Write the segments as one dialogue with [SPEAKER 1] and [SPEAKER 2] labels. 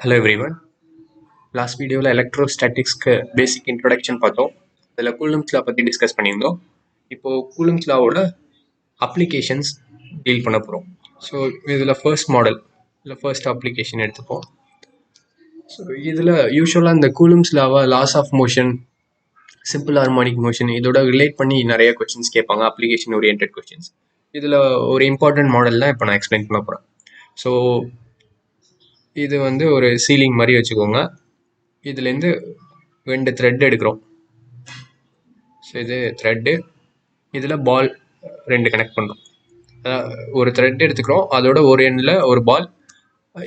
[SPEAKER 1] Hello everyone. Last வீடியோவில் எலக்ட்ரோஸ்டாட்டிக்ஸ்க்கு பேசிக் introduction பார்த்தோம். அதில் கூலும்ஸ் லா பற்றி டிஸ்கஸ் பண்ணியிருந்தோம். இப்போது கூலும்ஸ் லாவோட அப்ளிகேஷன்ஸ் டீல் பண்ண போகிறோம். ஸோ இதில் ஃபர்ஸ்ட் அப்ளிகேஷன் எடுத்துப்போம். ஸோ இதில் யூஸ்வலாக இந்த கூலும்ஸ் லாவை laws of motion, simple harmonic motion இதோட ரிலேட் பண்ணி நிறைய கொஸ்டின்ஸ் கேட்பாங்க, அப்ளிகேஷன் ஓரியன்ட் கொஸ்டின்ஸ். இதில் ஒரு இம்பார்ட்டன்ட் மாடல் தான் இப்போ நான் எக்ஸ்பிளைன் பண்ண போகிறேன். ஸோ இது வந்து ஒரு சீலிங் மாதிரி வச்சுக்கோங்க. இதுலேருந்து 2 த்ரெட் எடுக்கிறோம். ஸோ இது த்ரெட்டு, இதில் பால் 2 கனெக்ட் பண்ணுறோம். ஒரு த்ரெட் எடுத்துக்கிறோம், அதோட ஒரு எண்டில் ஒரு பால்,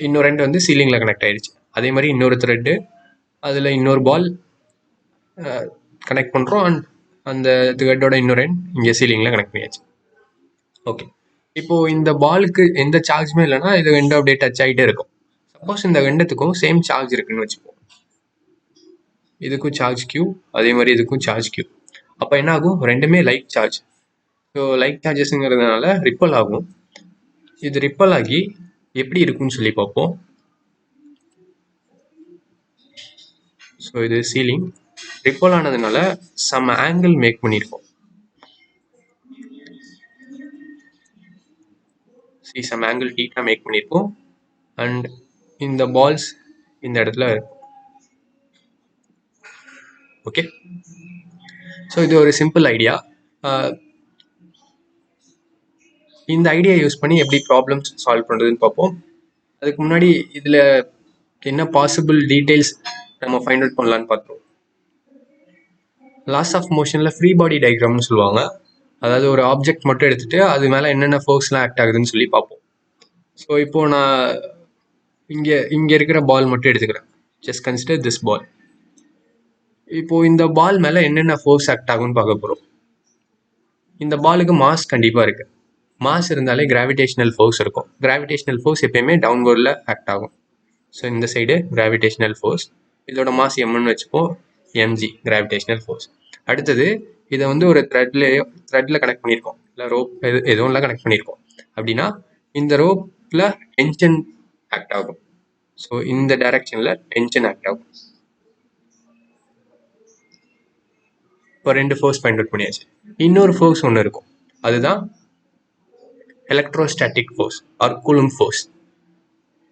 [SPEAKER 1] இன்னொரு எண்டு வந்து சீலிங்கில் கனெக்ட் ஆகிடுச்சு. அதே மாதிரி இன்னொரு த்ரெட்டு, அதில் இன்னொரு பால் கனெக்ட் பண்ணுறோம். அண்ட் அந்த த்ரெட்டோட இன்னொரு எண்ட் இங்கே சீலிங்கில் கனெக்ட் பண்ணியாச்சு. ஓகே, இப்போது இந்த பாலுக்கு எந்த சார்ஜுமே இல்லைன்னா இது ரெண்டும் அப்படியே டச் ஆகிட்டே இருக்கும். சப்போஸ் இந்த ரெண்டுத்துக்கும் சேம் சார்ஜ் இருக்குன்னு வச்சுப்போம். இதுக்கும் சார்ஜ் Q, அதே மாதிரி இதுக்கும் சார்ஜ் Q. அப்போ என்ன ஆகும்? ரெண்டுமே லைக் சார்ஜ். ஸோ லைக் சார்ஜஸ்ங்கிறதுனால ரிப்பல் ஆகும். இது ரிப்பல் ஆகி எப்படி இருக்குன்னு சொல்லி பார்ப்போம். ஸோ இது சீலிங் ரிப்பல் ஆனதுனால சம் ஆங்கிள் மேக் பண்ணியிருக்கோம். சம் ஆங்கிள் தீட்டா மேக் பண்ணியிருக்கோம். அண்ட் இந்த பால்ஸ் இந்த இடத்துல இருக்கும். ஓகே, ஸோ இது ஒரு சிம்பிள் ஐடியா. இந்த ஐடியா யூஸ் பண்ணி எப்படி ப்ராப்ளம்ஸ் சால்வ் பண்ணுறதுன்னு பார்ப்போம். அதுக்கு முன்னாடி இதில் என்ன பாசிபிள் டீட்டெயில்ஸ் நம்ம ஃபைண்ட் அவுட் பண்ணலான்னு பார்த்தோம். லாஸ் ஆஃப் மோஷனில் ஃப்ரீ பாடி டயக்ராம்னு சொல்லுவாங்க. அதாவது ஒரு ஆப்ஜெக்ட் மட்டும் எடுத்துகிட்டு அது மேலே என்னென்ன ஃபோர்ஸ்லாம் ஆக்ட் ஆகுதுன்னு சொல்லி பார்ப்போம். ஸோ இப்போது நான் இங்கே இருக்கிற பால் மட்டும் எடுத்துக்கிறேன். ஜஸ்ட் கன்சிடர் திஸ் பால். இப்போது இந்த பால் மேலே என்னென்ன ஃபோர்ஸ் ஆக்ட் ஆகும்னு பார்க்க போகிறோம். இந்த பாலுக்கு மாஸ் கண்டிப்பாக இருக்குது. மாஸ் இருந்தாலே கிராவிடேஷனல் ஃபோர்ஸ் இருக்கும். கிராவிடேஷனல் ஃபோர்ஸ் எப்பயுமே டவுன்வர்டில் ஆக்ட் ஆகும். ஸோ இந்த சைடு கிராவிடேஷனல் ஃபோர்ஸ், இதோட மாஸ் எம்னு வச்சுப்போம், mg கிராவிடேஷனல் ஃபோர்ஸ். அடுத்தது இதை வந்து ஒரு த்ரெட்டில் கனெக்ட் பண்ணியிருக்கோம், இல்லை ரோப் எதுவும் இல்லை கனெக்ட் பண்ணியிருக்கோம். அப்படின்னா இந்த ரோப்பில் டென்ஷன் ஆக்ட் ஆகும். ஸோ இந்த டைரக்ஷனில் டென்ஷன் ஆக்ட் ஆகும். இப்போ 2 ஃபோர்ஸ் ஃபைண்ட் அவுட் பண்ணியாச்சு. இன்னொரு ஃபோர்ஸ் ஒன்று இருக்கும், அதுதான் electrostatic fours are coulomb force.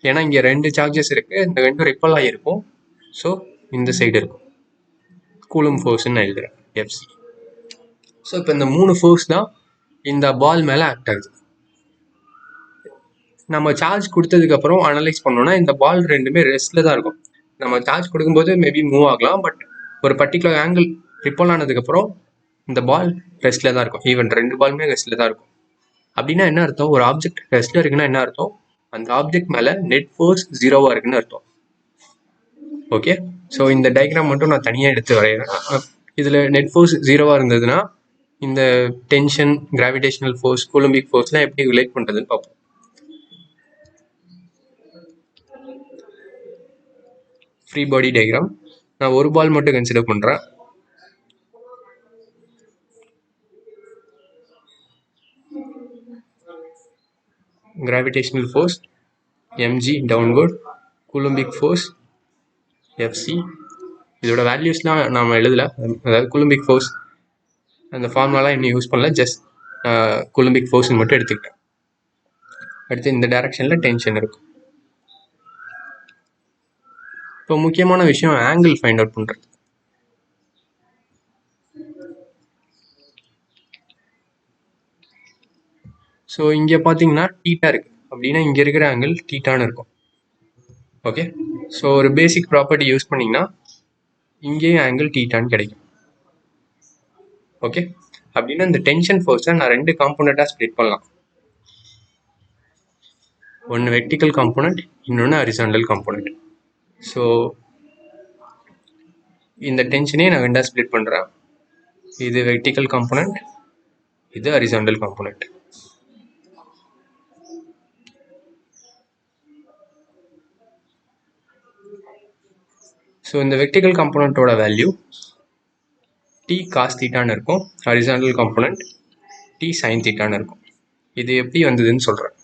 [SPEAKER 1] ஏன்னா இங்கே 2 சார்ஜஸ் இருக்குது, இந்த 2 ரிப்பல் ஆகிருக்கும். ஸோ இந்த சைடு இருக்கும், கூலும் ஃபோர்ஸ்ன்னு நான் எழுதுறேன், FC. ஸோ இப்போ இந்த 3 ஃபோர்ஸ் தான் இந்த பால் மேலே ஆக்ட் ஆகுது. நம்ம சார்ஜ் கொடுத்ததுக்கப்புறம் அனலைஸ் பண்ணோன்னா இந்த பால் ரெண்டுமே ரெஸ்ட்டில் தான் இருக்கும். நம்ம சார்ஜ் கொடுக்கும்போது மேபி மூவ் ஆகலாம், பட் ஒரு பர்டிகுலர் ஆங்கிள் ரிப்பல் ஆனதுக்கப்புறம் இந்த பால் ரெஸ்ட்டில் தான் இருக்கும். ஈவன் 2 பாலுமே ரெஸ்ட்டில் தான் இருக்கும். அப்படின்னா என்ன அர்த்தம்? ஒரு ஆப்ஜெக்ட் ரெஸ்ட்டில் இருக்குன்னா என்ன அர்த்தம்? அந்த ஆப்ஜெக்ட் மேலே நெட் ஃபோர்ஸ் 0வாக இருக்குன்னு அர்த்தம். ஓகே, ஸோ இந்த டயக்ராம் மட்டும் நான் தனியாக எடுத்து வரைகிறேன். இதில் நெட் ஃபோர்ஸ் 0வாக இருந்ததுன்னா இந்த டென்ஷன், கிராவிடேஷனல் ஃபோர்ஸ், கூலம்பிக் ஃபோர்ஸ்லாம் எப்படி ரிலேட் பண்ணுறதுன்னு பார்ப்போம். ஃப்ரீ பாடி டயக்ராம் நான் ஒரு பால் மட்டும் கன்சிடர் பண்ணுறேன். Gravitational force mg downward, Coulombic force FC. இதோட வேல்யூஸ்லாம் நாம் எழுதலை, அதாவது கூலம்பிக் ஃபோர்ஸ் அந்த ஃபார்முலாலாம் இன்னும் யூஸ் பண்ணல, ஜஸ்ட் கூலம்பிக் ஃபோர்ஸ்ன்னு மட்டும் எடுத்துக்கிட்டேன். அடுத்து இந்த டைரக்ஷனில் டென்ஷன் இருக்கும். இப்போ முக்கியமான விஷயம் ஆங்கிள் ஃபைண்ட் அவுட் பண்ணுறது. ஸோ இங்கே பார்த்தீங்கன்னா தீட்டா இருக்குது, அப்படின்னா இங்கே இருக்கிற ஆங்கிள் தீட்டான்னு இருக்கும். ஓகே, ஸோ ஒரு பேசிக் ப்ராப்பர்ட்டி யூஸ் பண்ணிங்கன்னா இங்கேயும் ஆங்கிள் தீட்டான்னு கிடைக்கும். ஓகே, அப்படின்னா இந்த டென்ஷன் ஃபோர்ஸை நான் 2 காம்போனண்ட்டாக ஸ்ப்ளிட் பண்ணலாம். ஒன்று வெர்டிக்கல் காம்போனண்ட், இன்னொன்று ஹரிசாண்டல் காம்போனண்ட். ஸோ இந்த டென்ஷனே நான் 2ஆக ஸ்ப்ளிட் பண்ணுறேன். இது வெர்டிக்கல் காம்போனண்ட், இது ஹரிசாண்டல் காம்போனண்ட். ஸோ இந்த வெர்டிக்கல் காம்போனண்ட்டோட வேல்யூ T cos தீட்டான்னு இருக்கும், ஹரிசாண்டல் காம்போனண்ட் T sin தீட்டான்னு இருக்கும். இது எப்படி வந்ததுன்னு சொல்கிறேன்.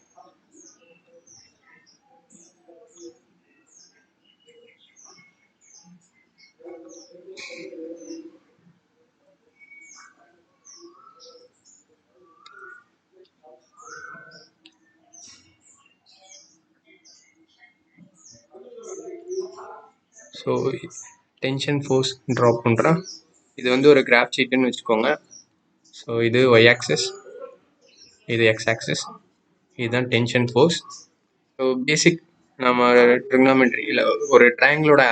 [SPEAKER 1] ஸோ டென்ஷன் ஃபோர்ஸ் ட்ராப் பண்ணுறேன். இது வந்து ஒரு கிராஃப் ஷீட்டுன்னு வச்சுக்கோங்க. ஸோ இது ஒய் ஆக்சஸ், இது எக்ஸ் ஆக்சஸ், இதுதான் டென்ஷன் ஃபோர்ஸ். ஸோ பேசிக் நம்ம ட்ரிக்னாமெட்ரியில் ஒரு ட்ரையாங்கிளோட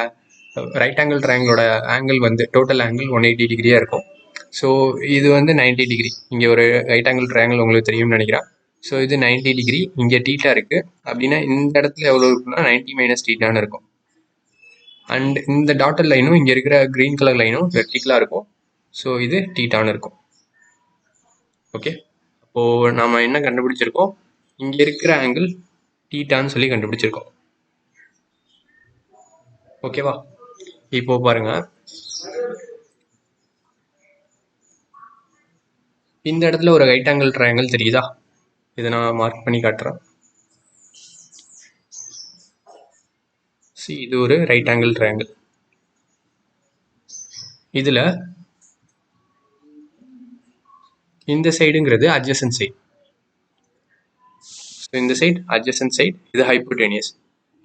[SPEAKER 1] ரைட் ஆங்கிள் ட்ரையாங்கிளோட ஆங்கிள் வந்து டோட்டல் ஆங்கிள் 180 டிகிரியாக இருக்கும். ஸோ இது வந்து 90 டிகிரி. இங்கே ஒரு ரைட் ஆங்கிள் ட்ரையாங்கிள் உங்களுக்கு தெரியும்னு நினைக்கிறேன். ஸோ இது 90 டிகிரி, இங்கே டீட்டா இருக்குது அப்படின்னா இந்த இடத்துல எவ்வளோ இருக்குன்னா 90 மைனஸ் டீட்டான்னு இருக்கும். அண்ட் இந்த டாட்டர் லைனும் இங்கே இருக்கிற க்ரீன் கலர் லைனும் வெர்டிக்கலாக இருக்கும். ஸோ இது டீட்டான்னு இருக்கும். ஓகே, அப்போது நாம் என்ன கண்டுபிடிச்சிருக்கோம், இங்கே இருக்கிற ஆங்கிள் டீட்டான்னு சொல்லி கண்டுபிடிச்சிருக்கோம். ஓகேவா, இப்போ பாருங்க, இந்த இடத்துல ஒரு ரைட் ஆங்கிள் ட்ரையாங்கிள் தெரியுதா? இதை நான் மார்க் பண்ணி காட்டுறேன். இது ஒரு ரைட் ஆங்கிள் ட்ரையாங்கிள். இதில் இந்த சைடுங்கிறது அட்ஜசன்ட் சைடு. ஸோ இந்த சைடு அட்ஜசன்ட் சைடு, இது ஹைப்போடெனியஸ்.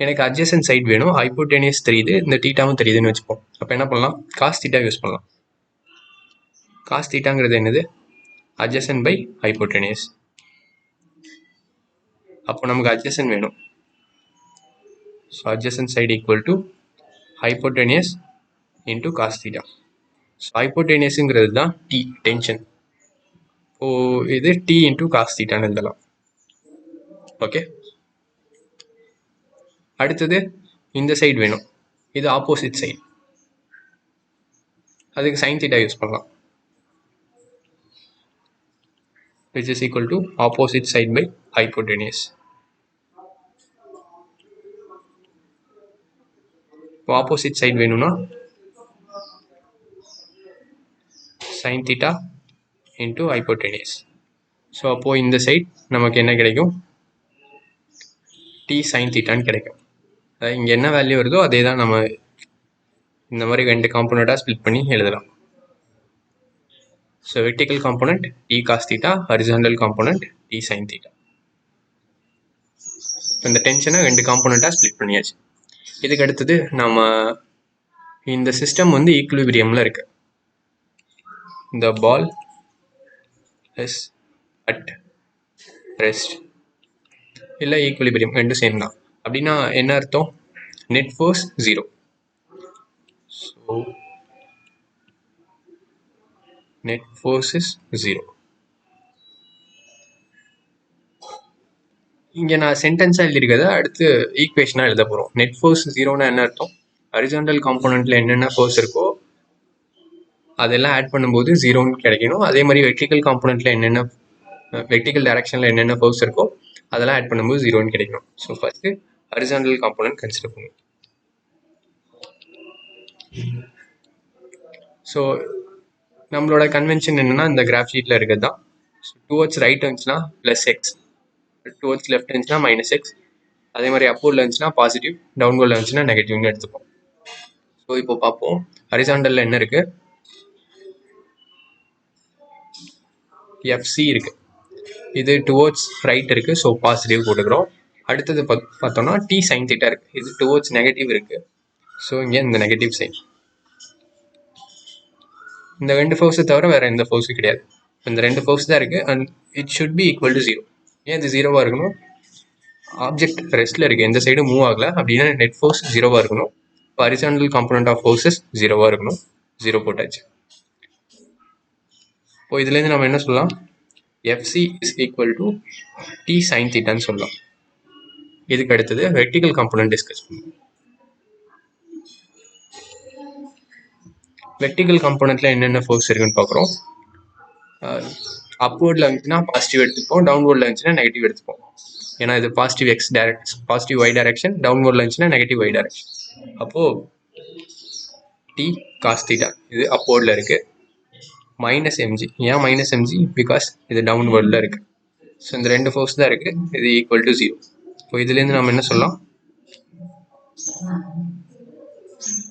[SPEAKER 1] எனக்கு அட்ஜசன்ட் சைடு வேணும், ஹைப்போடெனியஸ் தெரியுது, இந்த டீட்டாவும் தெரியுதுன்னு வச்சுப்போம். அப்போ என்ன பண்ணலாம், காஸ் தீட்டா யூஸ் பண்ணலாம். காஸ் தீட்டாங்கிறது என்னது, அட்ஜசன்ட் பை ஹைப்போடெனியஸ். அப்போ நமக்கு அட்ஜசன்ட் வேணும். So adjacent side equal to hypotenuse into cos theta. So ஹைப்போடெனியஸுங்கிறது தான் டி, டென்ஷன். ஓ, இது டி இன்டூ காஸ் தீட்டான்னு எழுதலாம். ஓகே, அடுத்தது இந்த சைடு வேணும், இது ஆப்போசிட் சைடு. அதுக்கு சைன் தீட்டா யூஸ் பண்ணலாம், which is equal to opposite side by hypotenuse. இப்போ ஆப்போசிட் சைடு வேணும்னா sin theta into hypotenuse. So அப்போது இந்த சைட் நமக்கு என்ன கிடைக்கும், t sin thetaன்னு கிடைக்கும். அதாவது இங்கே என்ன வேல்யூ வருதோ அதே தான் நம்ம இந்த மாதிரி ரெண்டு காம்போனண்ட்டாக ஸ்ப்ளிட் பண்ணி எழுதலாம். So vertical component t cos theta, horizontal component t sin theta. இந்த டென்ஷனை ரெண்டு காம்போனண்ட்டாக ஸ்ப்ளிட் பண்ணியாச்சு. இதுக்கு அடுத்தது நம்ம இந்த சிஸ்டம் வந்து ஈக்குலிபிரியமில் இருக்கு. இந்த பால் இஸ் அட் ரெஸ்ட் இல்லை ஈக்குலிபிரியம், ரெண்டும் சேம் தான். அப்படின்னா என்ன அர்த்தம், net force 0. So net force is 0. இங்கே நான் சென்டென்ஸாக எழுதியிருக்கிறத அடுத்து ஈக்குவேஷனாக எழுத போகிறோம். நெட் ஃபோர்ஸ் 0னா என்ன அர்த்தம், ஹரிசாண்டல் காம்போனண்ட்டில் என்னென்ன ஃபோர்ஸ் இருக்கோ அதெல்லாம் ஆட் பண்ணும்போது 0ன்னு கிடைக்கணும். அதே மாதிரி வெர்டிக்கல் காம்போனண்ட்டில் என்னென்ன, வெர்டிக்கல் டைரக்ஷனில் என்னென்ன ஃபோர்ஸ் இருக்கோ அதெல்லாம் ஆட் பண்ணும்போது 0ன்னு கிடைக்கணும். So first horizontal component consider பண்ணுவோம். ஸோ நம்மளோட கன்வென்ஷன் என்னென்னா இந்த கிராஃப் ஷீட்டில் இருக்கிறது தான். டுவர்ட்ஸ் ரைட் இருந்துச்சுன்னா ப்ளஸ் எக்ஸ், டுவர்ட்ஸ் லெஃப்ட் இருந்துச்சுன்னா மைனஸ் எக்ஸ், அதே மாதிரி அப்போர்டில் இருந்துச்சுன்னா பாசிட்டிவ், டவுன்வோர்டில் இருந்துச்சுன்னா நெகட்டிவ்னு எடுத்துப்போம். ஸோ இப்போ பார்ப்போம், ஹரிசாண்டலில் என்ன இருக்குது, எஃப்சி இருக்குது, இது டுவர்ட்ஸ் ரைட் இருக்குது, ஸோ பாசிட்டிவ் போட்டுக்கிறோம். அடுத்தது பார்த்தோம்னா டி சைன் தீட்டா இருக்குது, இது டுவர்ட்ஸ் நெகட்டிவ் இருக்குது, ஸோ இங்கே இந்த நெகட்டிவ் சைன். இந்த ரெண்டு ஃபோர்ஸை தவிர வேறு எந்த ஃபோர்ஸும் கிடையாது, இந்த ரெண்டு ஃபோர்ஸ் தான் இருக்குது. And it should be equal to 0. ஏன் இது 0வாக இருக்கணும், ஆப்ஜெக்ட் ரெஸ்ட்டில் இருக்குது, எந்த சைடும் மூவ் ஆகலை, அப்படின்னா நெட் ஃபோர்ஸ் 0வாக இருக்கணும். இப்போ ஹரிசாண்டல் காம்போனண்ட் ஆஃப் ஃபோர்ஸஸ் 0வாக இருக்கணும். 0 போட்டாச்சு. இப்போ இதுலேருந்து நம்ம என்ன சொல்லலாம், FC is equal to T sine தீட்டான்னு சொல்லலாம். இதுக்கு அடுத்தது வெர்டிக்கல் காம்போனண்ட் டிஸ்கஸ் பண்ணுவோம். வெர்டிக்கல் காம்போனண்ட்டில் என்னென்ன ஃபோர்ஸ் இருக்குன்னு பார்க்குறோம். அப்வர்டில் இருந்துச்சுன்னா பாசிட்டிவ் எடுத்துப்போம், டவுன்வோர்டில் இருந்துச்சுன்னா நெகட்டிவ் எடுத்துப்போம். ஏன்னா இது positive X direction, positive Y direction, டவுன்வோர்டில் இருந்துச்சுன்னா நெகட்டிவ் ஒய் டைரக்ஷன். அப்போது டி காஸ் தீட்டா இது அப்வர்டில் இருக்குது, மைனஸ் எம்ஜி. ஏன் மைனஸ் எம்ஜி, பிகாஸ் இது டவுன்வோர்டில் இருக்குது. ஸோ இந்த ரெண்டு ஃபோர்ஸ் தான் இருக்குது, இது ஈக்குவல் டு 0. இப்போ இதுலேருந்து நம்ம என்ன சொல்லலாம்,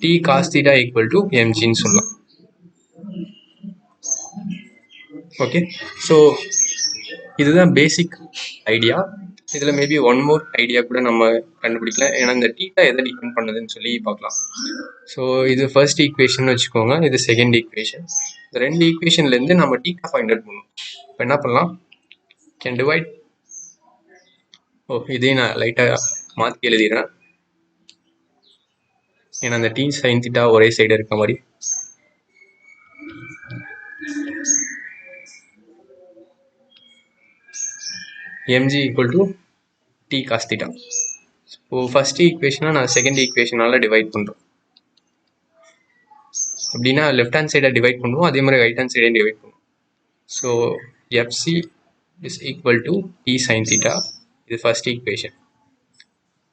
[SPEAKER 1] T cos theta equal to எம்ஜின்னு சொல்லலாம். ஓகே, ஸோ இதுதான் பேசிக் ஐடியா. இதில் மேபி ஒன் மோர் ஐடியா கூட நம்ம கண்டுபிடிக்கலாம். ஏன்னா இந்த டீட்டா எதை டிபெண்ட் பண்ணுதுன்னு சொல்லி பார்க்கலாம். ஸோ இது ஃபர்ஸ்ட் ஈக்குவேஷன் வச்சுக்கோங்க, இது செகண்ட் ஈக்குவேஷன். இந்த ரெண்டு ஈக்குவேஷன்லேருந்து நம்ம டீட்டா ஃபைண்ட் அவுட் பண்ணுவோம். இப்போ என்ன பண்ணலாம், கேன் டிவைட், இதையும் நான் லைட்டாக மாற்றி எழுதிடுறேன். ஏன்னா அந்த டி சைன் தீட்டா ஒரே சைடு இருக்க மாதிரி. mg equal to T cos theta. இப்போ ஃபர்ஸ்ட் ஈக்குவேஷனை நான் செகண்ட் ஈக்குவேஷனால டிவைட் பண்ணுறோம். அப்படின்னா லெஃப்ட் ஹேண்ட் சைடை டிவைட் பண்ணுவோம், அதே மாதிரி ரைட் ஹேண்ட் சைடையும் டிவைட் பண்ணுவோம். So FC is equal to T sine theta, இது ஃபர்ஸ்ட் ஈக்குவேஷன்.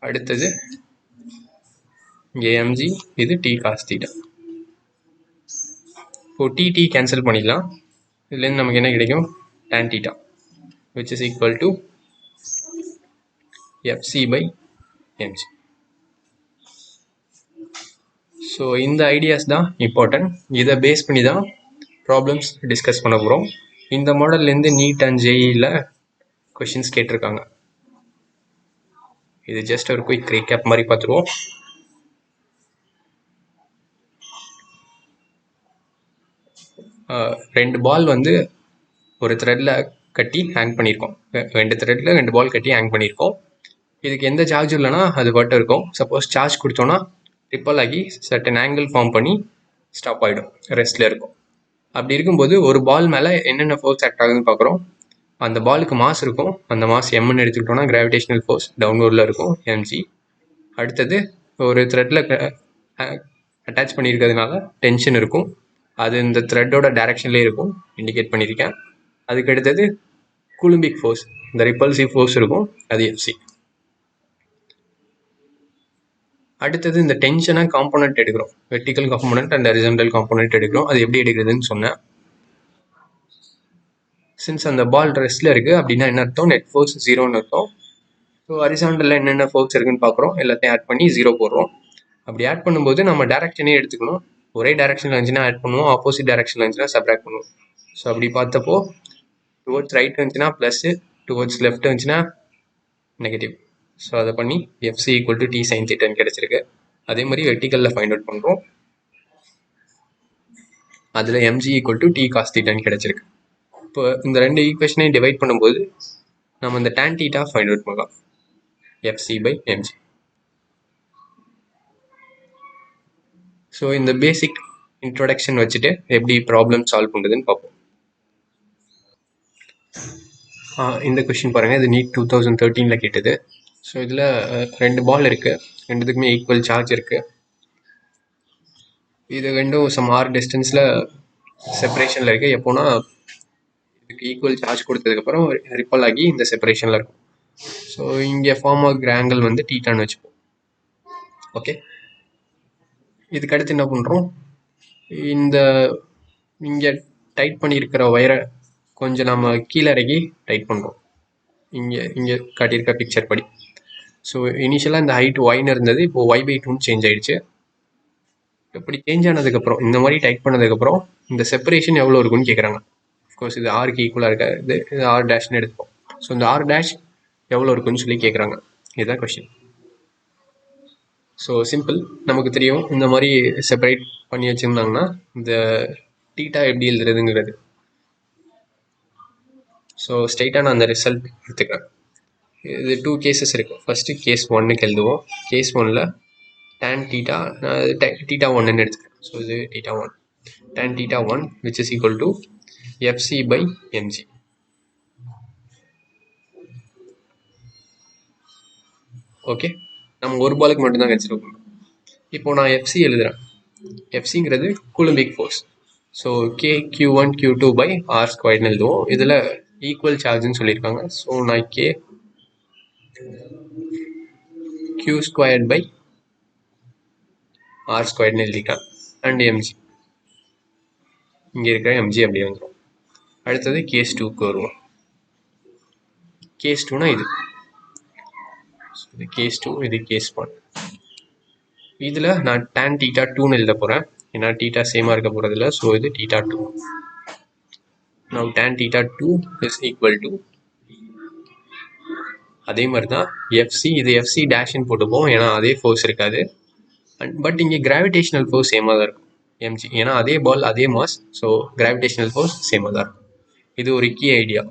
[SPEAKER 1] அடுத்தது இங்கே mg, இது டி காஸ் தீட்டா. இப்போ டி கேன்சல் பண்ணிடலாம். இதுலேருந்து நமக்கு என்ன கிடைக்கும், tan theta, which is equal to fc by mg. So இந்த ஐடியாஸ் தான் இம்பார்ட்டன்ட். இதை பேஸ் பண்ணி தான் ப்ராப்ளம்ஸ் டிஸ்கஸ் பண்ண போகிறோம். இந்த மாடல்லேருந்து நீட் அண்ட் ஜேஇயில் கொஷின்ஸ் கேட்டிருக்காங்க. இது ஜஸ்ட் ஒரு குயிக் ரீகேப் மாதிரி பார்த்துருவோம். ரெண்டு பால் வந்து ஒரு த்ரெட்டில் கட்டி ஹேங் பண்ணியிருக்கோம். ரெண்டு த்ரெட்டில் ரெண்டு பால் கட்டி ஹேங் பண்ணியிருக்கோம். இதுக்கு எந்த சார்ஜும் இல்லைனா அது பாட்டு இருக்கும். சப்போஸ் சார்ஜ் கொடுத்தோன்னா ரிப்பல் ஆகி சர்டன் ஆங்கிள் ஃபார்ம் பண்ணி ஸ்டாப் ஆகிடும், ரெஸ்ட்டில் இருக்கும். அப்படி இருக்கும்போது ஒரு பால் மேலே என்னென்ன ஃபோர்ஸ் ஆக்ட் ஆகுதுன்னு பார்க்குறோம். அந்த பாலுக்கு மாஸ் இருக்கும், அந்த மாஸ் எம்னு எடுத்துக்கிட்டோன்னா கிராவிடேஷனல் ஃபோர்ஸ் டவுன்வர்டில் இருக்கும், mg. அடுத்தது ஒரு த்ரெட்டில் அட்டாச் பண்ணியிருக்கிறதுனால டென்ஷன் இருக்கும், அது இந்த த்ரெட்டோட டைரக்ஷன்லேயே இருக்கும், இண்டிகேட் பண்ணியிருக்கேன். அதுக்கு அடுத்தது கூலும்பிக் ஃபோர்ஸ், இந்த ரிப்பல்சிவ் ஃபோர்ஸ் இருக்கும், அது எஃப்சி. அடுத்தது இந்த டென்ஷனாக காம்போனன்ட் எடுக்கிறோம், vertical component and horizontal component எடுக்கிறோம். அது எப்படி எடுக்கிறதுன்னு சொன்னேன். சின்ஸ் அந்த பால் ரெஸ்ட்டில் இருக்குது அப்படின்னா என்ன அர்த்தம், நெட் ஃபோர்ஸ் 0ன்னு அர்த்தம். ஸோ ஹரிசாண்டலில் என்னென்ன ஃபோர்ஸ் இருக்குன்னு பார்க்குறோம், எல்லாத்தையும் ஆட் பண்ணி 0 போடுறோம். அப்படி ஆட் பண்ணும்போது நம்ம டேரக்ஷனே எடுத்துக்கணும். ஒரே டேரக்ஷனில் இருந்துச்சுன்னா ஆட் பண்ணுவோம், ஆப்போசிட் டேரக்ஷனில் இருந்துச்சுன்னா சப்ராக்ட் பண்ணுவோம். ஸோ அப்படி பார்த்தப்போ டுவர்ட்ஸ் ரைட் இருந்துச்சுன்னா ப்ளஸ்ஸு, டுவர்ட்ஸ் லெஃப்ட் இருந்துச்சுன்னா நெகட்டிவ். ஸோ அதை பண்ணி FC equal to T sine தீட்டான்னு கிடச்சிருக்கு. அதே மாதிரி வெர்டிக்கலில் ஃபைண்ட் அவுட் பண்ணுறோம், அதில் MG equal to T cos தீட்டான்னு கிடச்சிருக்கு. இப்போ இந்த ரெண்டு ஈக்குவேஷனையும் டிவைட் பண்ணும்போது நம்ம இந்த tan தீட்டா ஃபைண்ட் அவுட் பண்ணலாம், எஃப்சி பை எம்ஜி. ஸோ இந்த பேசிக் இன்ட்ரோடக்ஷன் வச்சுட்டு எப்படி ப்ராப்ளம் சால்வ் பண்ணுறதுன்னு பார்ப்போம். இந்த கொஷின் பாருங்கள், இது நீட் 2013 கேட்டது. ஸோ இதில் ரெண்டு பால் இருக்குது, ரெண்டுத்துக்குமே ஈக்குவல் சார்ஜ் இருக்குது. இது ரெண்டும் சம் ஆர் டிஸ்டன்ஸில் செப்பரேஷனில் இருக்குது. எப்போனா இதுக்கு ஈக்குவல் சார்ஜ் கொடுத்ததுக்கப்புறம் ரிப்பல் ஆகி இந்த செப்பரேஷனில் இருக்கும். ஸோ இங்கே ஃபார்ம் ஆகிற ஆங்கிள் வந்து தீட்டான்னு வச்சுப்போம். ஓகே, இதுக்கு அடுத்து என்ன பண்ணுறோம், இந்த இங்கே டைட் பண்ணியிருக்கிற ஒயரை கொஞ்சம் நம்ம கீழே இறக்கி டைட் பண்ணுறோம், இங்கே காட்டியிருக்க பிக்சர் படி. ஸோ இனிஷியலாக இந்த ஹைட் ஒய்னு இருந்தது, இப்போது y/2 சேஞ்ச் ஆகிடுச்சு. இப்படி சேஞ்ச் ஆனதுக்கப்புறம் இந்த மாதிரி டைட் பண்ணதுக்கப்புறம் இந்த செப்பரேஷன் எவ்வளோ இருக்குன்னு கேட்குறாங்க. அஃப்கோர்ஸ் இது ஆருக்கு ஈக்குவலாக இருக்காது, இது ஆர் டேஷ்னு எடுத்துப்போம். ஸோ இந்த ஆர் டேஷ் எவ்வளோ இருக்குன்னு சொல்லி கேட்குறாங்க, இதுதான் கொஷின். ஸோ சிம்பிள், நமக்கு தெரியும் இந்த மாதிரி செப்பரேட் பண்ணி வச்சுருந்தாங்கன்னா இந்த டீட்டா எப்படி எழுதுறதுங்கிறது. ஸோ ஸ்ட்ரைட்டாக நான் அந்த ரிசல்ட் எடுத்துக்கிறேன். இது 2 கேசஸ் இருக்குது. ஃபஸ்ட்டு கேஸ் 1க்கு எழுதுவோம். கேஸ் 1ல் tan theta, theta 1ன்னு எடுத்துக்கிறேன். ஸோ இது theta 1, tan theta 1 which is equal to fc by mg. Okay, நம்ம ஒரு பாலுக்கு மட்டும்தான் கன்சிடர். இப்போ நான் fc எழுதுகிறேன். fcங்கிறது Coulombic force. So k q1 q2 by r ஸ்கொயர்னு எழுதுவோம். இதில் ஈக்குவல் சார்ஜ்னு சொல்லியிருக்காங்க. ஸோ நான் k q squared by R ஸ்கொயர்னு எழுதிக்கலாம். அண்ட் எம்ஜி, இங்கே இருக்கிற எம்ஜி அப்படியே வந்துடும். அடுத்தது கேஸ் 2க்கு வருவோம். கேஸ் 2னா இது கேஸ் 2, இது கேஸ் 1. இதில் நான் tan theta 2ன்னு எழுத போகிறேன், ஏன்னா தீட்டா சேமாக இருக்க போகிறதில்ல. ஸோ இது theta 2. Now tan theta 2 is equal to அதே மாதிரி தான் எஃப்சி, இது எஃப்சி டேஷ்னு போட்டுப்போம், ஏன்னா அதே ஃபோர்ஸ் இருக்காது. பட் இங்கே கிராவிடேஷனல் ஃபோர்ஸ் சேமாக தான் இருக்கும் எம்ஜி, ஏன்னா அதே பால் அதே மாஸ், ஸோ கிராவிடேஷனல் ஃபோர்ஸ் சேமாக தான் இருக்கும். இது ஒரு கீ ஐடியா.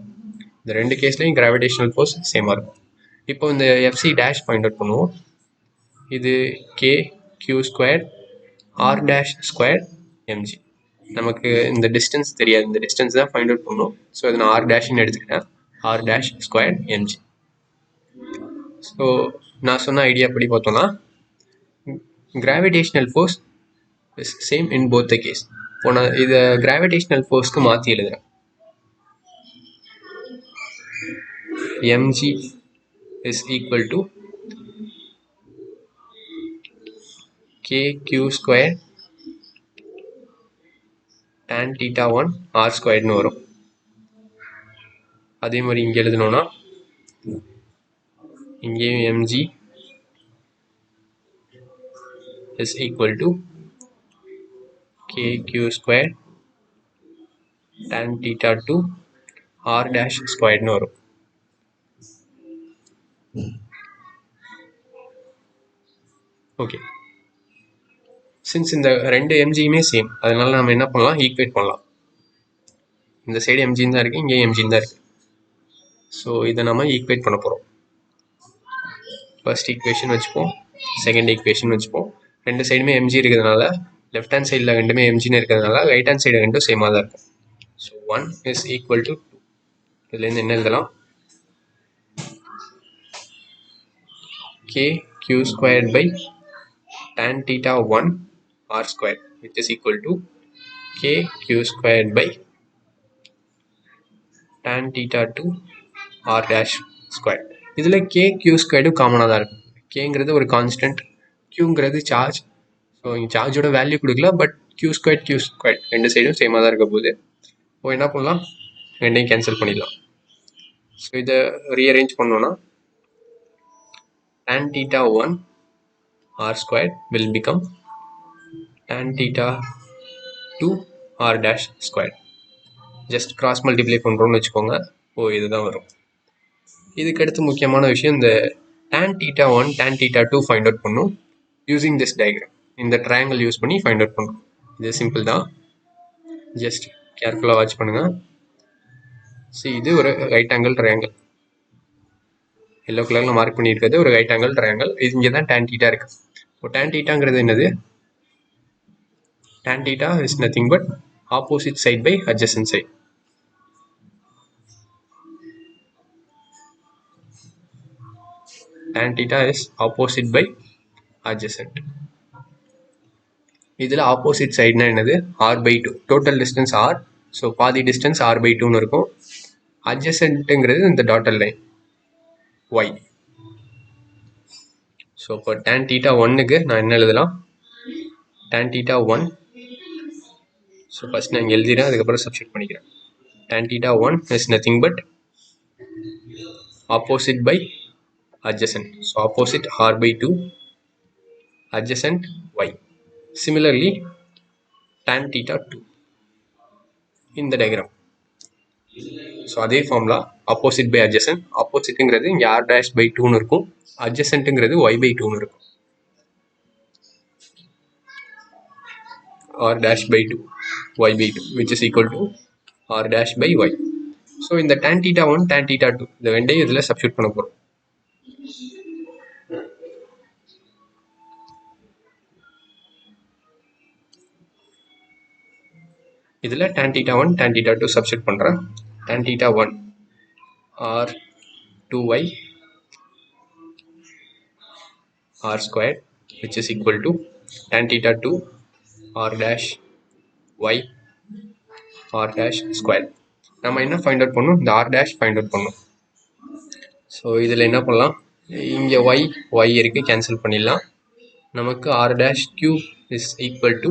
[SPEAKER 1] இந்த ரெண்டு கேஸ்லையும் கிராவிடேஷனல் ஃபோர்ஸ் சேமாக இருக்கும். இப்போ இந்த எஃப்சி டேஷ் ஃபைண்ட் அவுட் பண்ணுவோம். இது K Q square R dash square MG. நமக்கு இந்த டிஸ்டன்ஸ் தெரியாது, இந்த டிஸ்டன்ஸ் தான் ஃபைண்ட் அவுட் பண்ணும். ஸோ இதை நான் ஆர் டேஷ்னு எடுத்துக்கிட்டேன், R dash square MG. So நான் சொன்ன ஐடியா படி பார்த்தோம்னா gravitational force is same in both the case. இப்போ நான் இதை கிராவிடேஷனல் ஃபோர்ஸ்க்கு மாற்றி எழுதுறேன். MG is equal to K Q square tan theta 1 r ஸ்கொயர்னு வரும். அதே மாதிரி இங்கே எழுதணும்னா இங்கேயும் mg is equal to kq square tan theta 2 r dash ஸ்கொயர்னு வரும். ஓகே, சின்ஸ் இந்த ரெண்டு எம்ஜியுமே சேம், அதனால நம்ம என்ன பண்ணலாம், ஈக்குவேட் பண்ணலாம். இந்த சைடு எம்ஜின்னு தான் இருக்குது, இங்கே எம்ஜின்னு தான் இருக்குது. ஸோ இதை நம்ம ஈக்குவேட் பண்ண போகிறோம். ஃபர்ஸ்ட் ஈக்குவேஷன் வச்சுப்போம், செகண்ட் ஈக்குவேஷன் வச்சுப்போம். ரெண்டு சைடுமே எம்ஜி இருக்கிறதுனால, லெஃப்ட் ஹேண்ட் சைடில் ரெண்டுமே எம்ஜின்னு இருக்கிறதுனால ரைட் ஹேண்ட் சைடு ரெண்டும் சேமாக தான் இருக்கும். So 1 is equal to 2. இதுலேருந்து என்ன எழுதலாம், K Q square by tan theta 1 r square which is equal to k q square by tan theta 2 r dash square. இதில் k q square காமனாக தான் இருக்கும். கேங்கிறது ஒரு கான்ஸ்டன்ட், க்யூங்கிறது சார்ஜ். ஸோ இங்கே சார்ஜோட value கொடுக்கல, பட் q square ரெண்டு சைடும் சேமாக தான் இருக்க போகுது. இப்போ என்ன பண்ணலாம், ரெண்டையும் கேன்சல் பண்ணிடலாம். ஸோ இதை ரீஅரேஞ்ச் பண்ணோன்னா tan theta 1 r square will become tan theta 2 r dash square. Just cross multiply பண்ணுறோன்னு வச்சுக்கோங்க. இதுதான் வரும். இதுக்கு அடுத்து முக்கியமான விஷயம், இந்த tan theta 1 tan theta 2 find out பண்ணும் யூஸிங் திஸ் டயக்ராம். இந்த ட்ரையாங்கிள் யூஸ் பண்ணி ஃபைண்ட் அவுட் பண்ணும். இது சிம்பிள் தான், ஜஸ்ட் கேர்ஃபுல்லாக வாட்ச் பண்ணுங்கள். இது ஒரு ரைட் ஆங்கிள் ட்ரையாங்கிள், எல்லோ கலரில் மார்க் பண்ணியிருக்கிறது ஒரு ரைட் ஆங்கிள் ட்ரையாங்கிள். இது இங்கே தான் tan theta இருக்குது. இப்போ tan thetaங்கிறது என்னது, tan theta is nothing but opposite side by adjacent side. Tan theta is opposite by adjacent. இதில் ஆப்போசிட் சைடுனா என்னது, r/2. Total distance r, so பாதி டிஸ்டன்ஸ் r/2ன்னு இருக்கும். அட்ஜசன்ட்டுங்கிறது இந்த டாட்டல் லைன் y. ஸோ இப்போ tan theta 1க்கு நான் என்ன எழுதலாம், tan theta 1. ஸோ ஃபஸ்ட் நான் இங்கே எழுதிடுறேன், அதுக்கப்புறம் சப்ஸ்டியூட் பண்ணிக்கிறேன். tan theta 1 is nothing but opposite by adjacent. So opposite r/2, adjacent y. Similarly, tan theta 2 in the diagram. So அதே ஃபார்முலா, ஆப்போசிட் பை அட்ஜசன்ட். ஆப்போசிட்டுங்கிறது இங்கே r'/2ன்னு இருக்கும், அட்ஜசன்ட்டுங்கிறது y/2ன்னு இருக்கும். r'/2 y/2 which is equal to r'/y. So இந்த tan theta 1 tan theta 2 இந்த ரெண்டையும் இதில் substitute பண்ண போகிறோம். இதில் tan theta 1 tan theta 2 substitute பண்ணுறேன். tan theta 1 r2y r square which is equal to tan theta 2 r'/y r' square. நம்ம என்ன ஃபைண்ட் அவுட் பண்ணணும், இந்த r' ஃபைண்ட் அவுட் பண்ணணும். ஸோ இதில் என்ன பண்ணலாம், இங்கே y இருக்குது, கேன்சல் பண்ணிடலாம். நமக்கு r'³ இஸ் ஈக்குவல் டு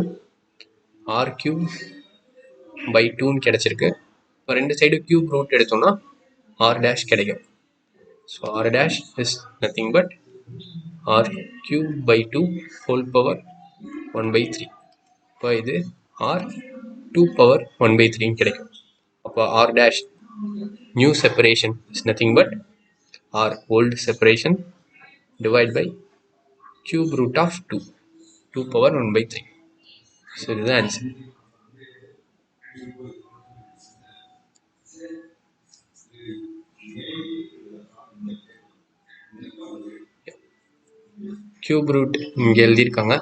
[SPEAKER 1] r³/2ன்னு கிடச்சிருக்கு. இப்போ ரெண்டு சைடு க்யூப் ரூட் எடுத்தோம்னா r' கிடைக்கும். So r' is nothing but r³/2 whole power 1/3. இப்போ இது r2/1/3 கிடைக்கும். அப்போ r' new separation is nothing but or old separation divided by cube root of 2, 2 power 1 by 3. So this is the answer. Cube root இங்கே எழுதியிருக்காங்க,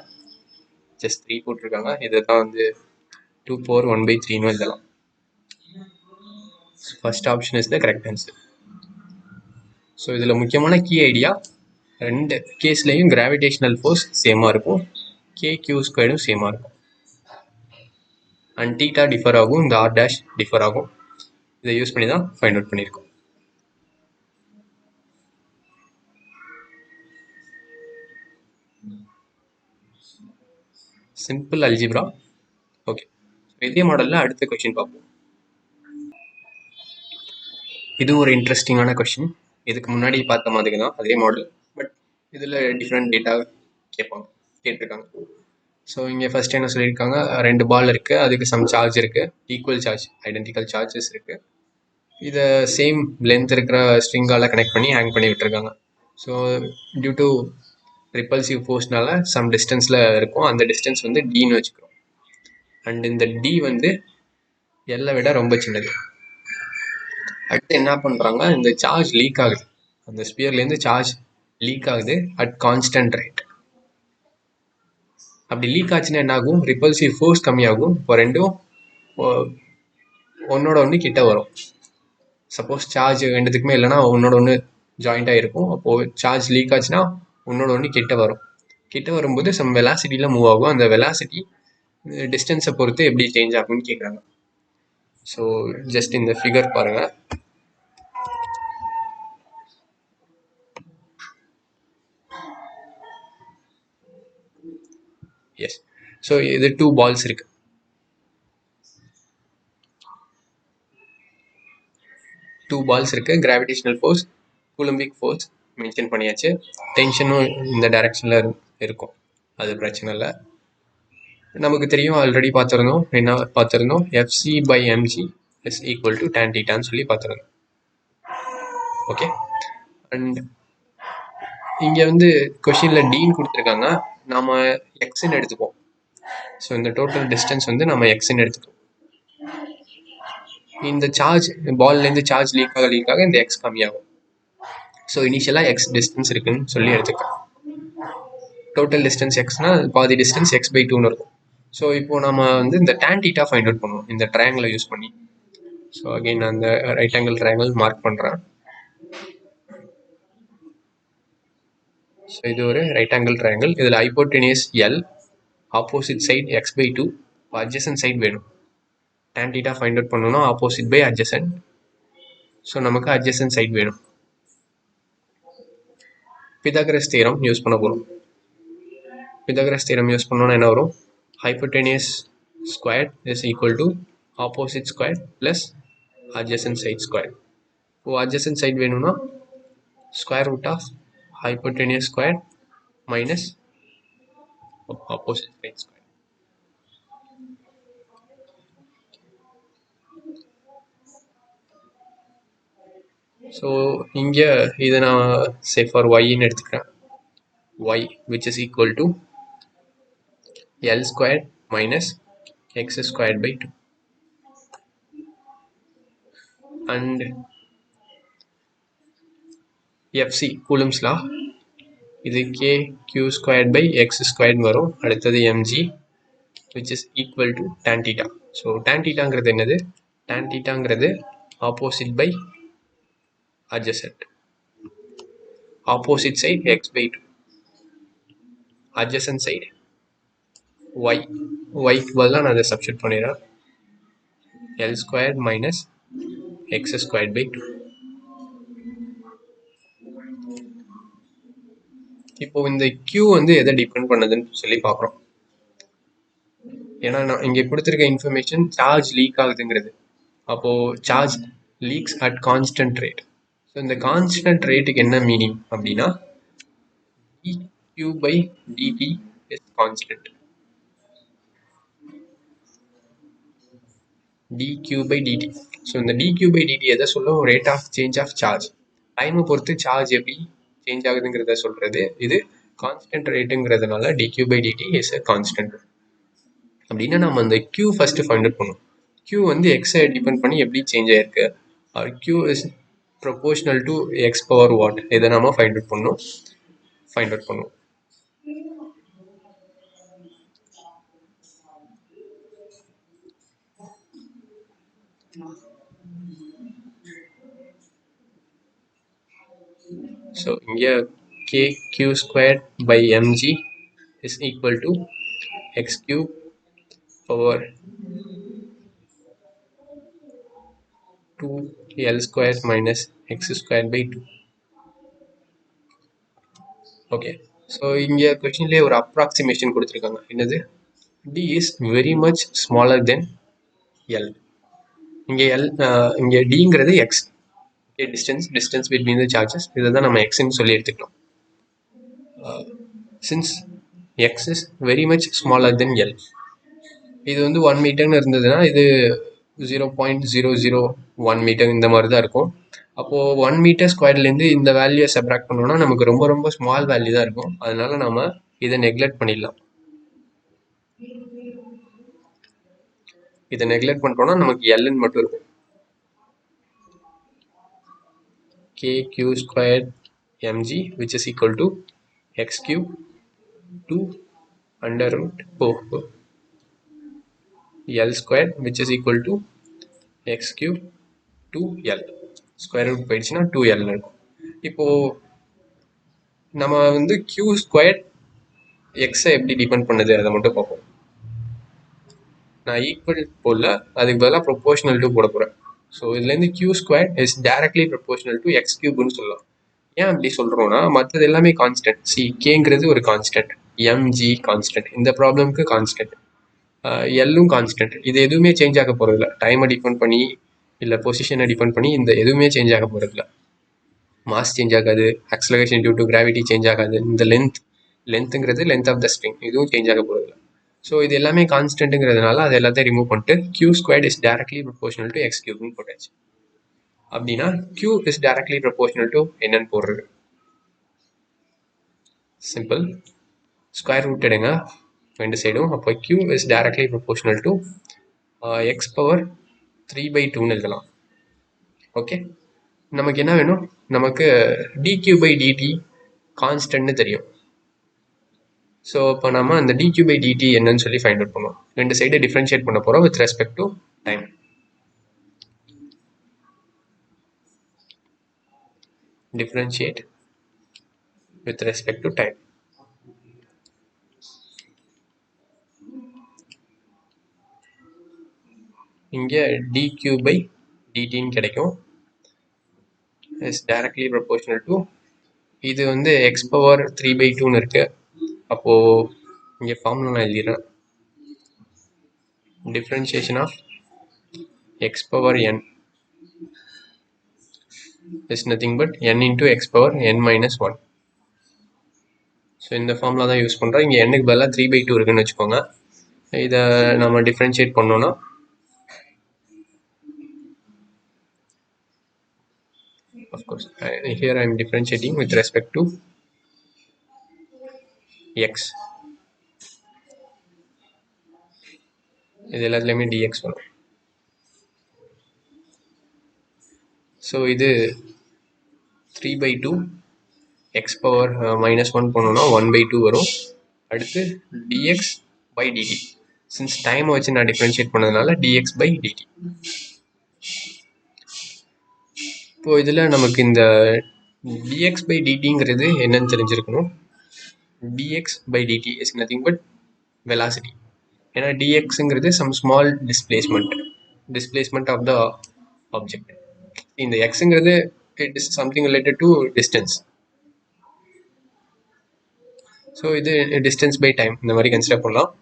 [SPEAKER 1] just 3 போட்டிருக்காங்க. இதை தான் வந்து 2 power 1 by 3ன்னு எழுதலாம். First option is the correct answer. So இதில் முக்கியமான key idea, ரெண்டு கேஸ்லேயும் கிராவிடேஷனல் ஃபோர்ஸ் சேமாக இருக்கும், கே கியூ ஸ்கொயரும் சேமாக இருக்கும், அண்ட் தீட்டா டிஃபர் ஆகும், இந்த ஆர் டேஷ் டிஃபர் ஆகும். இதை யூஸ் பண்ணி தான் ஃபைண்ட் அவுட் பண்ணியிருக்கோம். Simple algebra. ஓகே, இதே மாடலில் அடுத்த கொஸ்டின் பார்ப்போம். இது ஒரு இன்ட்ரெஸ்டிங்கான கொஸ்டின். இதுக்கு முன்னாடி பார்த்த மாதிரி தான் அதே மாடல், பட் இதில் டிஃப்ரெண்ட் டேட்டா கேட்டிருக்காங்க. ஸோ இங்கே ஃபர்ஸ்ட் என்ன சொல்லியிருக்காங்க, 2 பால் இருக்குது, அதுக்கு சம் சார்ஜ் இருக்குது, ஈக்குவல் சார்ஜ், ஐடென்டிக்கல் சார்ஜஸ் இருக்குது. இதை சேம் லென்த் இருக்கிற ஸ்ட்ரிங்கால் கனெக்ட் பண்ணி ஹேங் பண்ணி விட்டுருக்காங்க. ஸோ டியூ டு ரிப்பல்சிவ் ஃபோர்ஸ்னால சம் டிஸ்டன்ஸில் இருக்கும், அந்த டிஸ்டன்ஸ் வந்து டின்னு வச்சுக்கிறோம். அண்ட் இந்த டி வந்து எல்லை விட ரொம்ப சின்னது. அடுத்து என்ன பண்ணுறாங்க, இந்த சார்ஜ் லீக் ஆகுது, அந்த ஸ்பியர்லேருந்து சார்ஜ் லீக் ஆகுது அட் கான்ஸ்டன்ட் ரேட். அப்படி லீக் ஆச்சுன்னா என்ன ஆகும், ரிப்பல்சிவ் ஃபோர்ஸ் கம்மியாகும், இப்போ ரெண்டும் ஒன்னோட ஒன்று கிட்ட வரும். சப்போஸ் சார்ஜ் ரெண்டுத்துக்குமே இல்லைன்னா ஒன்னோட ஒன்று ஜாயிண்டாக இருக்கும், அப்போது சார்ஜ் லீக் ஆச்சுன்னா ஒன்னோட ஒன்று கிட்ட வரும். கிட்ட வரும்போது சம் வெலாசிட்டியில் மூவ் ஆகும், அந்த வெலாசிட்டி டிஸ்டன்ஸை பொறுத்து எப்படி சேஞ்ச் ஆகும்னு கேட்குறாங்க. ஸோ ஜஸ்ட் இந்த ஃபிகர் பாருங்கள். எஸ், ஸோ இது 2 பால்ஸ் இருக்கு. 2 பால்ஸ் இருக்கு, gravitational force, Coulombic force mention பண்ணியாச்சு, டென்ஷனும் இந்த டைரக்ஷனில் இருக்கும், அது பிரச்சனை இல்லை. நமக்கு தெரியும், ஆல்ரெடி பார்த்துருந்தோம், என்ன பார்த்துருந்தோம், FC by MG is equal to tan தீட்டான்னு சொல்லி பார்த்துருந்தோம். ஓகே, அண்ட் இங்கே வந்து கொஷினில் டீன்னு கொடுத்துருக்காங்க, நாம் எக்ஸ்ன்னு எடுத்துப்போம். ஸோ இந்த டோட்டல் டிஸ்டன்ஸ் வந்து நம்ம எக்ஸ்ன்னு எடுத்துப்போம். இந்த சார்ஜ் பால்லேருந்து சார்ஜ் லீக் ஆக இந்த எக்ஸ் கம்மியாகும். ஸோ இனிஷியலாக எக்ஸ் டிஸ்டன்ஸ் இருக்குன்னு சொல்லி எடுத்துக்கலாம். டோட்டல் டிஸ்டன்ஸ் எக்ஸ்னா பாதி டிஸ்டன்ஸ் எக்ஸ் பை 2ன்னு இருக்கும். ஸோ இப்போ நம்ம வந்து இந்த tan தீட்டா ஃபைண்ட் அவுட் பண்ணுவோம் இந்த ட்ரையாங்கிளை யூஸ் பண்ணி. ஸோ அகெயின் நான் அந்த ரைட் ஆங்கிள் ட்ரையாங்கிள் மார்க் பண்ணுறேன். ஸோ இது ஒரு ரைட் ஆங்கிள் ட்ரையாங்கிள், இதில் hypotenuse L, opposite side X by 2, adjacent side வேணும். tan தீட்டா ஃபைண்ட் அவுட் பண்ணணும்னா ஆப்போசிட் பை அட்ஜசன்ட். ஸோ நமக்கு அட்ஜசன்ட் சைட் வேணும். பிதாகரஸ் தியரம் யூஸ் பண்ண போகிறோம். பிதாகரஸ் தியரம் யூஸ் பண்ணோன்னா என்ன வரும், hypotenuse squared is equal to opposite square plus adjacent side square. இப்போ adjacent side வேணும்னா square root of hypotenuse square minus opposite side square. So இங்கே இதை நான் say for y-ன்னு எடுத்துக்கிறேன், y which is equal to L squared minus x squared by 2. And FC Coulomb's law, இது k q squared by x squared வரும். அடுத்தது mg which is equal to tan theta. So tan thetaங்கிறது என்னது, tan thetaங்கிறது opposite by adjacent. Opposite side x by 2, adjacent side y, க்கு பதிலாக நான் அதை substitute பண்ணிடுறேன், L squared minus x squared by 2. இப்போ இந்த Q வந்து எதை டிபெண்ட் பண்ணுதுன்னு சொல்லி பார்க்குறோம். ஏன்னா நான் இங்கே கொடுத்துருக்க இன்ஃபர்மேஷன் சார்ஜ் லீக் ஆகுதுங்கிறது, அப்போது charge leaks at constant rate. So இந்த கான்ஸ்டன்ட் ரேட்டுக்கு என்ன மீனிங் அப்படின்னா dq by dt is constant. dq by dt. So இந்த dq by dt எதை சொல்லும், rate of change of charge. டைமை பொறுத்து சார்ஜ் எப்படி சேஞ்ச் ஆகுதுங்கிறத சொல்கிறது. இது கான்ஸ்டன்ட் ரேட்டுங்கிறதுனால dq by dt is a constant. அப்படின்னா நம்ம அந்த q ஃபஸ்ட்டு ஃபைண்ட் அவுட் பண்ணும். q வந்து எக்ஸை டிபெண்ட் பண்ணி எப்படி சேஞ்ச் ஆகிருக்கு. q is proportional to X power watt, இதை நம்ம ஃபைண்ட் அவுட் பண்ணும். ஸோ இங்கே kq squared by mg is equal to x cube power 2l squared minus x squared by 2. Okay, so இங்கே கொஷின்லேயே ஒரு அப்ராக்சிமேஷன் கொடுத்துருக்காங்க. என்னது? d is very much smaller than l. இங்கே dங்கிறது x, distance between the charges. இதை தான் நம்ம xன்னு சொல்லி எடுத்துக்கலாம். since x is very much smaller than l, இது வந்து 1 மீட்டர்னு இருந்ததுன்னா இது 0.001 மீட்டர் இந்த மாதிரி தான் இருக்கும். அப்போது 1 மீட்டர் ஸ்கொயர்லேருந்து இந்த வேல்யூவை சப்ராக்ட் பண்ணோம்னா நமக்கு ரொம்ப ரொம்ப ஸ்மால் வேல்யூ தான் இருக்கும். அதனால நம்ம இதை நெக்லெக்ட் பண்ணிடலாம். இதை நெக்லெக்ட் பண்ணிட்டோம்னா நமக்கு எல்ன்னு மட்டும் இருக்கும். kq squared mg which is equal to x cube 2 under root l squared which is equal to x cube 2l. Square root போயிடுச்சுன்னா 2l இருக்கும். இப்போது நம்ம வந்து q ஸ்கொயர் எக்ஸை எப்படி டிபெண்ட் பண்ணுது அதை மட்டும் பார்ப்போம். நான் ஈக்குவல் போடல, அதுக்கு பதிலாக ப்ரொபோஷனல் டு போட போகிறேன். ஸோ இதுலேருந்து q square is directly proportional to X கியூப்னு சொல்லலாம். ஏன் அப்படி சொல்கிறோன்னா மற்றது எல்லாமே கான்ஸ்டன்ட். கேங்கிறது ஒரு கான்ஸ்டன்ட், mg கான்ஸ்டன்ட், இந்த ப்ராப்ளம்க்கு கான்ஸ்டன்ட், எல்லும் கான்ஸ்டன்ட். இது எதுவுமே சேஞ்ச் ஆக போகிறதில்ல. டைமை டிபெண்ட் பண்ணி இல்லை பொசிஷனை டிபெண்ட் பண்ணி இந்த எதுவுமே சேஞ்ச் ஆக போகிறதில்ல. மாஸ் சேஞ்ச் ஆகாது, acceleration due to gravity change ஆகாது, இந்த லென்த்துங்கிறது லென்த் ஆஃப் த ஸ்ட்ரிங் இதுவும் சேஞ்ச் ஆக போகிறதில்ல. ஸோ இது எல்லாமே கான்ஸ்டன்ட்டுங்கிறதுனால அது எல்லாத்தையும் ரிமூவ் பண்ணிட்டு q squared is directly proportional to X கியூப்னு போட்டாச்சு. அப்படின்னா q is directly proportional to என்னன்னு போடுறது சிம்பிள். ஸ்கொயர் ரூட் எடுங்க ரெண்டு சைடும். அப்போ q is directly proportional to X power 3/2ன்னு எழுதலாம். ஓகே, நமக்கு என்ன வேணும்? நமக்கு dq by dt கான்ஸ்டன்ட்னு தெரியும். ஸோ இப்போ நம்ம அந்த dq by dt என்னன்னு சொல்லி ஃபைண்ட் அவுட் பண்ணுவோம். ரெண்டு சைடு டிஃப்ரென்ஷியேட் பண்ண போகிறோம் with respect to time. Differentiate with respect to time. இங்கே dq by dtன்னு கிடைக்கும். இஸ் டைரக்ட்லி ப்ரொபோஷனல் டு, இது வந்து எக்ஸ் பவர் 3/2ன்னு இருக்கு. அப்போது இங்கே ஃபார்முலா நான் எழுதிடுறேன். Differentiation of X power n is nothing but n into x power n minus 1. So இந்த ஃபார்முலா தான் யூஸ் பண்ணுறோம். இங்கே n-க்கு பதிலாக 3/2 இருக்குன்னு வச்சுக்கோங்க. இதை நம்ம டிஃப்ரென்ஷியேட் பண்ணோன்னா of course here I am differentiating with respect to x. இது எல்லாத்துலேயுமே dx வரும். ஸோ இது 3/2 எக்ஸ் பவர் -1 போனோம்னா 1/2 வரும். அடுத்து dx by dt, சின்ஸ் டைமை வச்சு நான் டிஃப்ரென்ஷியேட் பண்ணதுனால dx by dt. இப்போது இதில் நமக்கு இந்த dx by dtங்கிறது என்னன்னு தெரிஞ்சிருக்கணும். dx by dt is nothing but velocity. ஏன்னா dxங்கிறது some small displacement of the object. இந்த xங்கிறது it is something related to distance. So இது distance by time இந்த மாதிரி கன்சிடர் பண்ணலாம்.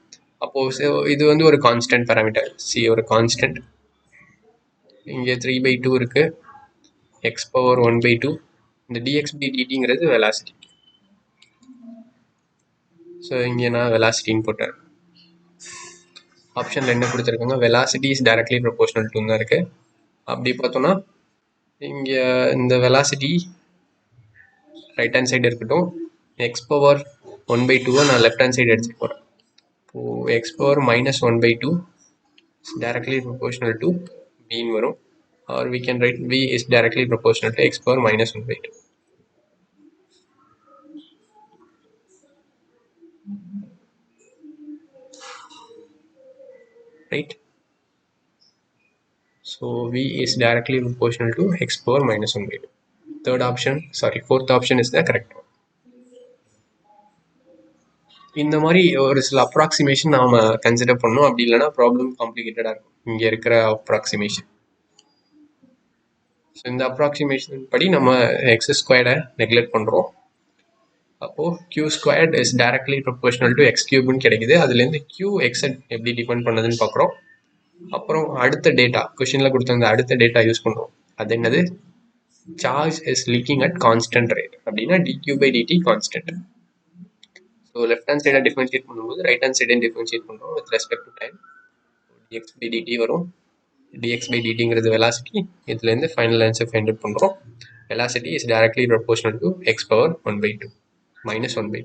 [SPEAKER 1] அப்போது இது வந்து ஒரு கான்ஸ்டன்ட் பேராமீட்டர், ஒரு கான்ஸ்டன்ட். இங்கே 3/2 இருக்குது, எக்ஸ் பவர் 1/2. இந்த dx by dtங்கிறது வெலாசிட்டி. ஸோ இங்கே நான் வெலாசிட்டின்னு போட்டேன். ஆப்ஷனில் என்ன கொடுத்துருக்காங்க? Velocity is directly proportional to தான் இருக்குது. அப்படி பார்த்தோன்னா இங்கே இந்த வெலாசிட்டி ரைட் ஹேண்ட் சைடு இருக்கட்டும். எக்ஸ் பவர் 1/2 நான் லெஃப்ட் ஹேண்ட் சைடு எடுத்துக்க போகிறேன். இப்போது X power -1/2 is directly proportional to b வரும். or we can write v is directly proportional to x power -1/2. right? So v is directly proportional to x power -1/2. Fourth option is the correct one. இந்த மாதிரி ஒரு சில approximation நாம consider பண்ணோம். அப்படி இல்லைன்னா problem காம்ப்ளிகேட்டடா இருக்கும் இங்க இருக்கிற அப்ராக்சிமேஷன். ஸோ இந்த அப்ராக்சிமேஷன் படி நம்ம எக்ஸ் ஸ்கொயர்டை நெக்லெக்ட் பண்றோம். அப்போ q squared is directly proportional to X கியூப்னு கிடைக்குது. அதுலேருந்து q எக்ஸை எப்படி டிபெண்ட் பண்ணதுன்னு பார்க்குறோம். அப்புறம் அடுத்த டேட்டா கொஸ்டின்ல கொடுத்த அடுத்த டேட்டா யூஸ் பண்ணுறோம். அது என்னது? Charge is leaking at constant rate அப்படின்னா dq/dt constant. So left hand சைடை டிஃபரன்ஷியேட் பண்ணும்போது ரைட் ஹேண்ட் சைடையும் டிஃபரன்ஷியேட் பண்ணுறோம் with respect to time. dx/dt வரும். dx/dtங்கிறது வெலாசிட்டி. இதுலேருந்து ஃபைனல் ஆன்சர் ஃபைண்ட் அவுட் பண்ணுறோம். Velocity is directly proportional to x power 1/2 -1/2.